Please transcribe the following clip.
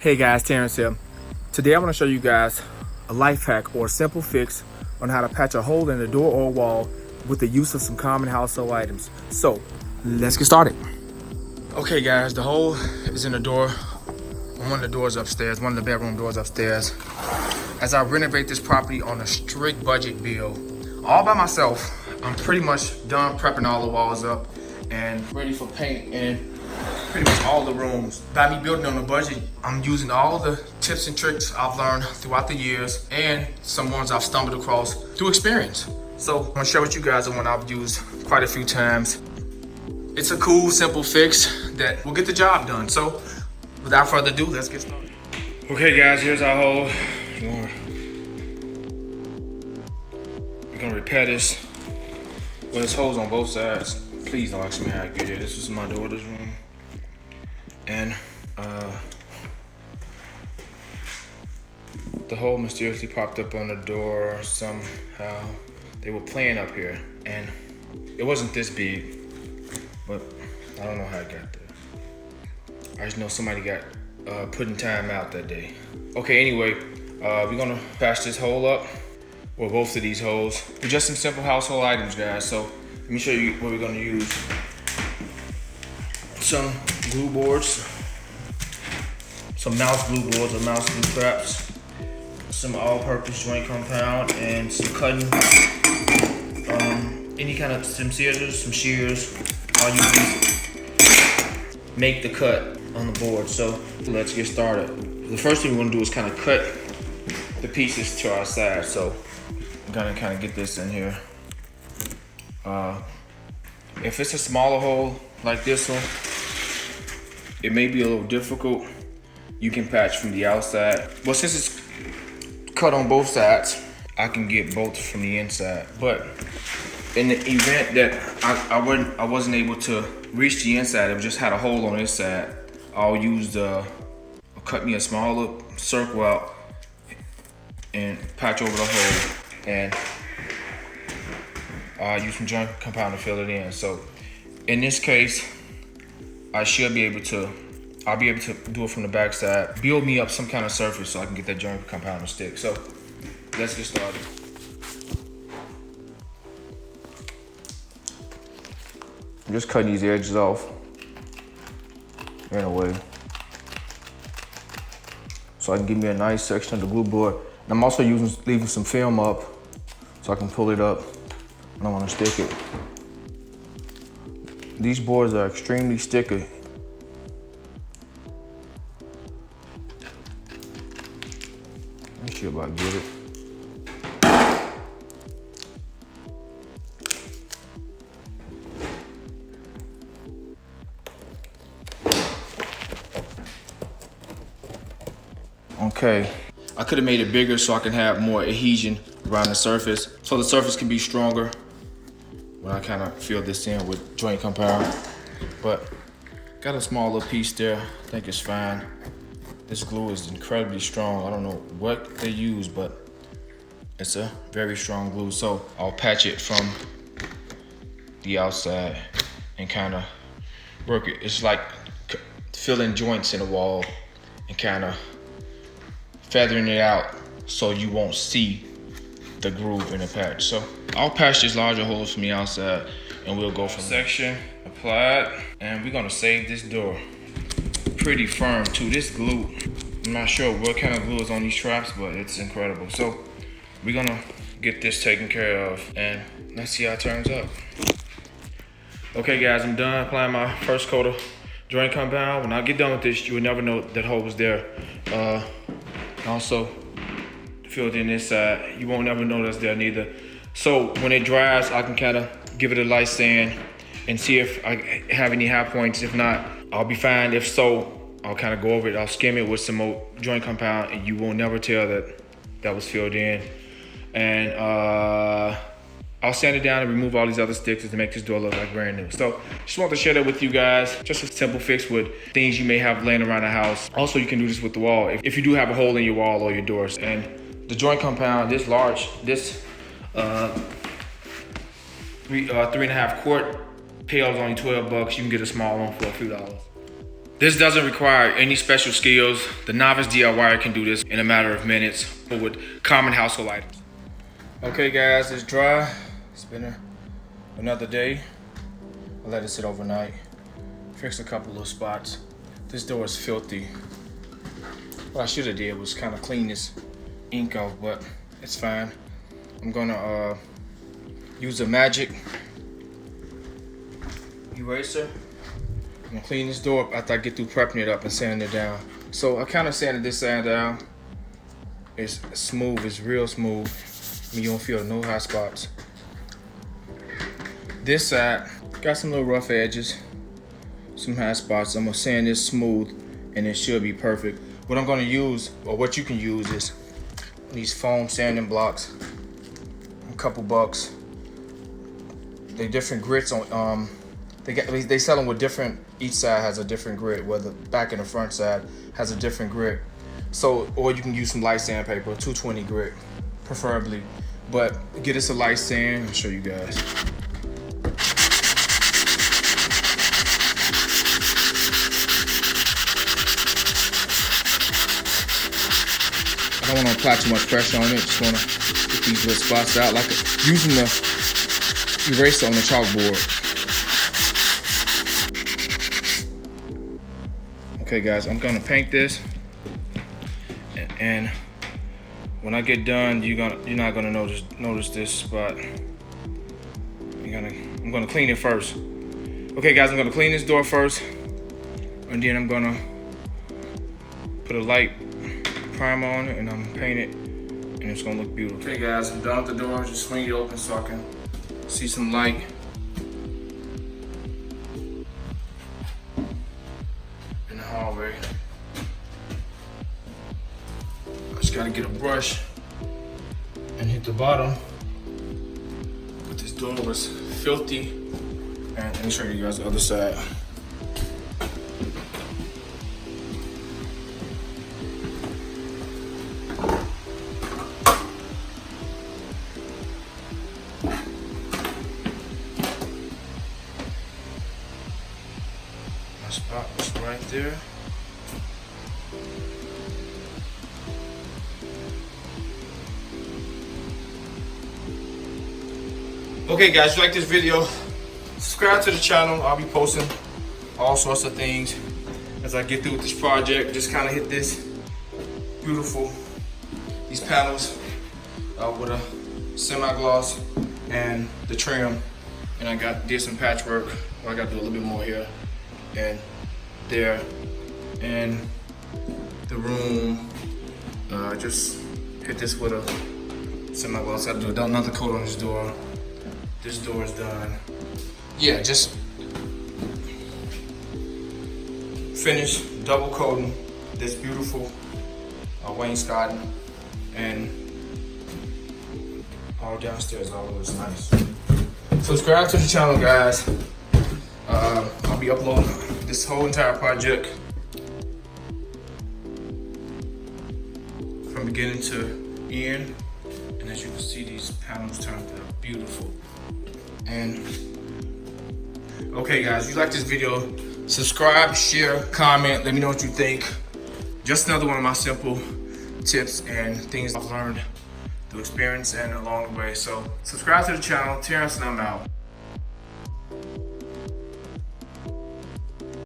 Hey guys, Terrence here. Today I'm going to show you guys a life hack or a simple fix on how to patch a hole in the door or wall with the use of some common household items. So, let's get started. Okay guys, the hole is in the door, on one of the doors upstairs, one of the bedroom doors upstairs. As I renovate this property on a strict budget bill, all by myself, I'm pretty much done prepping all the walls up and ready for paint and pretty much all the rooms. By me building on a budget, I'm using all the tips and tricks I've learned throughout the years and some ones I've stumbled across through experience. So I'm gonna share with you guys the one I've used quite a few times. It's a cool, simple fix that will get the job done. So without further ado, let's get started. Okay guys, here's our hole. We're gonna repair this. Well, there's holes on both sides. Please don't ask me how I get it. This is my daughter's room. And the hole mysteriously popped up on the door somehow. They were playing up here, and it wasn't this big, but I don't know how it got there. I just know somebody got put in time out that day. Okay, anyway, we're gonna patch this hole up, or both of these holes, with just some simple household items, guys. So let me show you what we're gonna use. Some glue boards, some mouse glue boards or mouse glue traps, some all-purpose joint compound, and some cutting, any kind of some scissors, some shears. I'll use these. Make the cut on the board. So let's get started. The first thing we're gonna do is kind of cut the pieces to our size. So I'm gonna kind of get this in here. If it's a smaller hole like this one, it may be a little difficult. You can patch from the outside. Well, since it's cut on both sides, I can get bolts from the inside. But in the event that I wasn't able to reach the inside, it just had a hole on this side, I'll cut me a smaller circle out and patch over the hole, and I'll use some joint compound to fill it in. So in this case, I'll be able to do it from the back side, build me up some kind of surface so I can get that joint compound to stick. So let's get started. I'm just cutting these edges off in a way, so I can give me a nice section of the glue board. And I'm also leaving some film up so I can pull it up when I want to stick it. These boards are extremely sticky. I should about get it. Okay, I could have made it bigger so I can have more adhesion around the surface, so the surface can be stronger when I kind of fill this in with joint compound. But got a small little piece there. I think it's fine. This glue is incredibly strong. I don't know what they use, but it's a very strong glue. So I'll patch it from the outside and kind of work it. It's like filling joints in a wall and kind of feathering it out so you won't see the groove in the patch. So I'll patch these larger holes from the outside and we'll go from section applied, and we're gonna save this door. Pretty firm too. This glue, I'm not sure what kind of glue is on these traps, but it's incredible. So we're gonna get this taken care of and let's see how it turns out. Okay guys, I'm done applying my first coat of joint compound. When I get done with this, you will never know that hole was there. Also filled in this side. You won't never know that's there neither. So when it dries, I can kind of give it a light sand and see if I have any high points. If not, I'll be fine. If so, I'll kind of go over it. I'll skim it with some more joint compound, and you will never tell that was filled in. And I'll sand it down and remove all these other sticks to make this door look like brand new. So just want to share that with you guys. Just a simple fix with things you may have laying around the house. Also, you can do this with the wall if you do have a hole in your wall or your doors. And the joint compound, this 3.5 quart pail is only $12. You can get a small one for a few dollars. This doesn't require any special skills. The novice DIYer can do this in a matter of minutes with common household items. Okay guys, it's dry. It's been another day. I let it sit overnight. Fixed a couple of spots. This door is filthy. What I should have did was kind of clean this ink off, but it's fine. I'm gonna use a magic eraser. I'm gonna clean this door up after I get through prepping it up and sanding it down. So I kind of sanded this side down. It's smooth, it's real smooth. I mean, you don't feel no hot spots. This side got some little rough edges, some hot spots. I'm gonna sand this smooth and it should be perfect. What I'm gonna use, or what you can use, is these foam sanding blocks. A couple bucks. They different grits on they sell them with different, each side has a different grit, where the back and the front side has a different grit. So, or you can use some light sandpaper, 220 grit, preferably. But get us a light sand, I'll show you guys. I don't want to apply too much pressure on it, just want to get these little spots out, like using the eraser on the chalkboard. Okay guys, I'm gonna paint this, and when I get done, you're not gonna notice this spot. I'm gonna clean it first. Okay guys, I'm gonna clean this door first, and then I'm gonna put a light primer on it, and I'm gonna paint it, and it's gonna look beautiful. Okay guys, I'm done with the door. Just swing it open so I can see some light. Hallway. I just gotta get a brush and hit the bottom. But this door was filthy. And let me show you guys the other side. My spot was right there. Okay guys, if you like this video, subscribe to the channel. I'll be posting all sorts of things as I get through with this project. Just kind of hit this beautiful, these panels with a semi-gloss and the trim. And I did some patchwork. Well, I got to do a little bit more here and there. And the room, just hit this with a semi-gloss. I had to do another coat on this door. This door is done. Yeah, just finish double coating this beautiful wainscoting, and all downstairs all looks nice. Subscribe to the channel, guys. I'll be uploading this whole entire project from beginning to end. And as you can see, these panels turned out beautiful. And okay guys, if you like this video, subscribe, share, comment, let me know what you think. Just another one of my simple tips and things I've learned through experience and along the way. So subscribe to the channel. Terrence and I'm out.